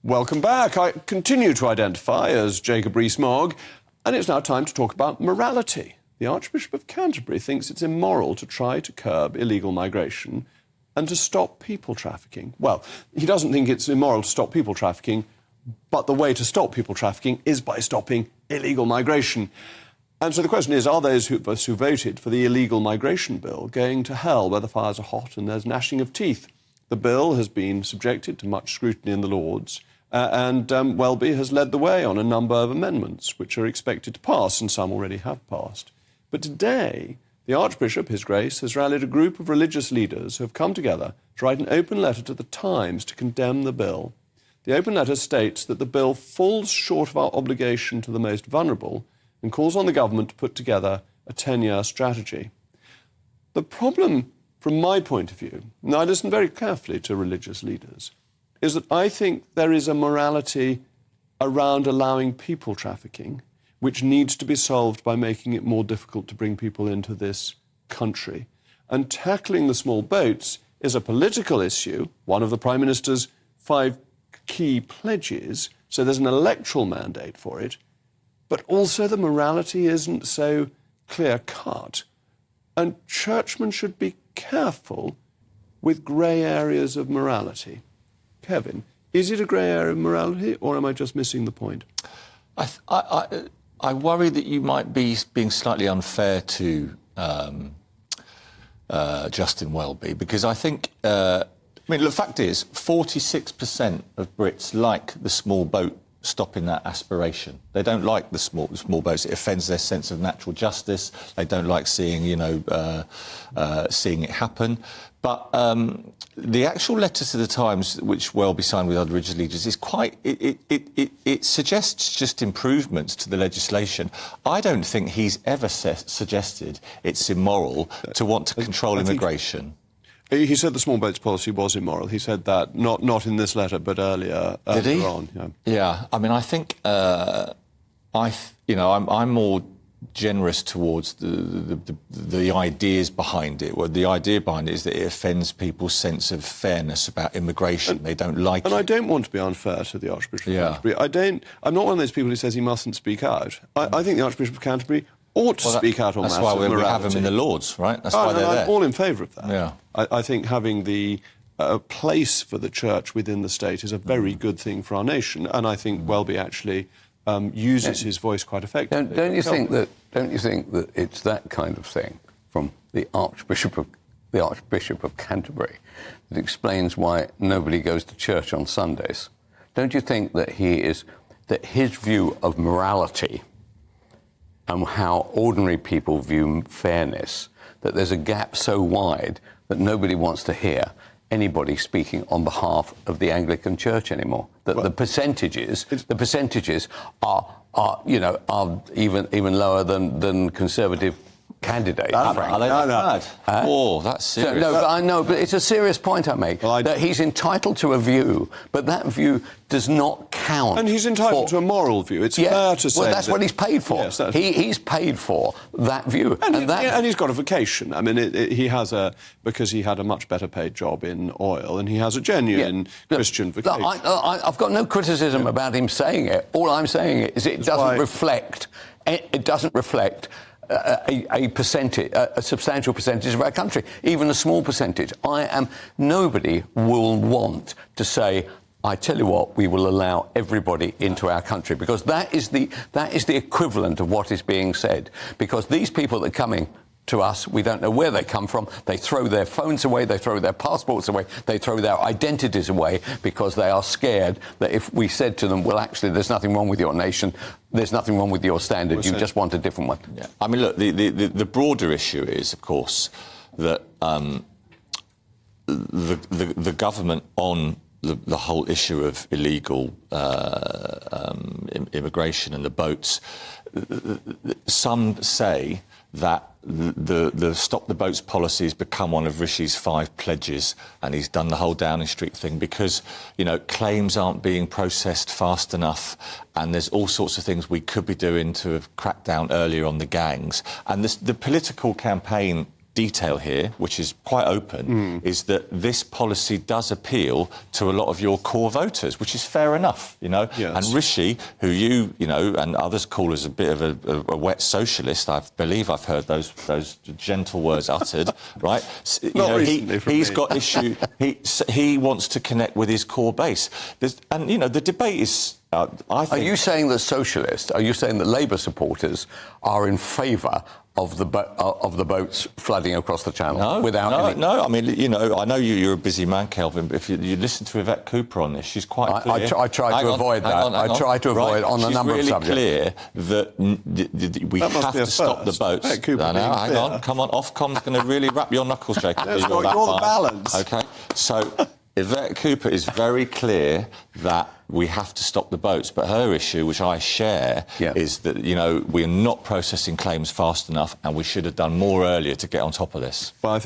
Welcome back. I continue to identify as Jacob Rees-Mogg, and it's now time to talk about morality. The Archbishop of Canterbury thinks it's immoral to try to curb illegal migration and to stop people trafficking. Well, he doesn't think it's immoral to stop people trafficking, but the way to stop people trafficking is by stopping illegal migration. And so the question is, are those of us who voted for the illegal migration bill going to hell where the fires are hot and there's gnashing of teeth? The bill has been subjected to much scrutiny in the Lords, and Welby has led the way on a number of amendments which are expected to pass, and some already have passed. But today, the Archbishop, His Grace, has rallied a group of religious leaders who have come together to write an open letter to the Times to condemn the bill. The open letter states that the bill falls short of our obligation to the most vulnerable and calls on the government to put together a 10-year strategy. The problem, from my point of view, and I listen very carefully to religious leaders, is that I think there is a morality around allowing people trafficking which needs to be solved by making it more difficult to bring people into this country. And tackling the small boats is a political issue, one of the Prime Minister's 5 key pledges, so there's an electoral mandate for it, but also the morality isn't so clear-cut. And churchmen should be careful with grey areas of morality. Kevin, is it a grey area of morality, or am I just missing the point? I worry that you might be being slightly unfair to Justin Welby, because I think, the fact is, 46% of Brits like the small boat stopping that aspiration. They don't like the small boats. It offends their sense of natural justice. They don't like seeing, seeing it happen. But the actual letter to the Times, which Welby signed with other religious leaders, is quite... It suggests just improvements to the legislation. I don't think he's ever suggested it's immoral to want to control immigration. He said the small boats policy was immoral. He said that not in this letter, but earlier on. Yeah. I mean, I think I'm more generous towards the ideas behind it. Well, the idea behind it is that it offends people's sense of fairness about immigration. They don't like it. And I don't want to be unfair to the Archbishop of Canterbury. I'm not one of those people who says he mustn't speak out. I think the Archbishop of Canterbury ought to speak out on matters of morality. That's why we have him in the Lords, right? That's why they're there. I'm all in favour of that. Yeah. I think having the place for the Church within the state is a very good thing for our nation, and I think Welby actually uses his voice quite effectively. Don't you think that it's that kind of thing from the Archbishop of Canterbury that explains why nobody goes to church on Sundays? Don't you think that his view of morality and how ordinary people view fairness, that there's a gap so wide that nobody wants to hear anybody speaking on behalf of the Anglican Church anymore? That the percentages are even lower than Conservative candidates. That's serious. But it's a serious point I make. That he's entitled to a view, but that view does not count. And he's entitled to a moral view. It's fair to say. Well, that's what he's paid for. Yes, he's paid for that view. And he's got a vocation. I mean, because he had a much better paid job in oil, and he has a genuine Christian vocation. I've got no criticism about him saying it. All I'm saying is it doesn't reflect a substantial percentage of our country, even a small percentage. Nobody will want to say, I tell you what, we will allow everybody into our country, because that is the equivalent of what is being said. Because these people that are coming to us, we don't know where they come from. They throw their phones away, they throw their passports away, they throw their identities away, because they are scared that if we said to them, well, actually, there's nothing wrong with your nation, there's nothing wrong with your standard, you just want a different one. Yeah. I mean, look, the broader issue is, of course, that the government on the whole issue of illegal immigration and the boats, some say that the Stop the Boats policy has become one of Rishi's 5 pledges, and he's done the whole Downing Street thing because, claims aren't being processed fast enough, and there's all sorts of things we could be doing to have cracked down earlier on the gangs. And the political campaign detail here, which is quite open, is that this policy does appeal to a lot of your core voters, which is fair enough, you know. Yes. And Rishi, who you know, and others call as a bit of a wet socialist, I believe I've heard those gentle words uttered, right? He's got issue. He wants to connect with his core base, and you know the debate is. I think, are you saying that socialists? Are you saying that Labour supporters are in favour of the boats flooding across the Channel? No. I mean, you know, I know you're a busy man, Kelvin, but if you listen to Yvette Cooper on this, she's quite clear. I try to avoid that. I try to avoid on a number of subjects. She's really clear that we have to stop the boats. Hang on, come on. Ofcom's going to really wrap your knuckles, Jacob. You're the balance. OK, so Yvette Cooper is very clear that we have to stop the boats, but her issue, which I share, is that, you know, we're not processing claims fast enough and we should have done more earlier to get on top of this. Well,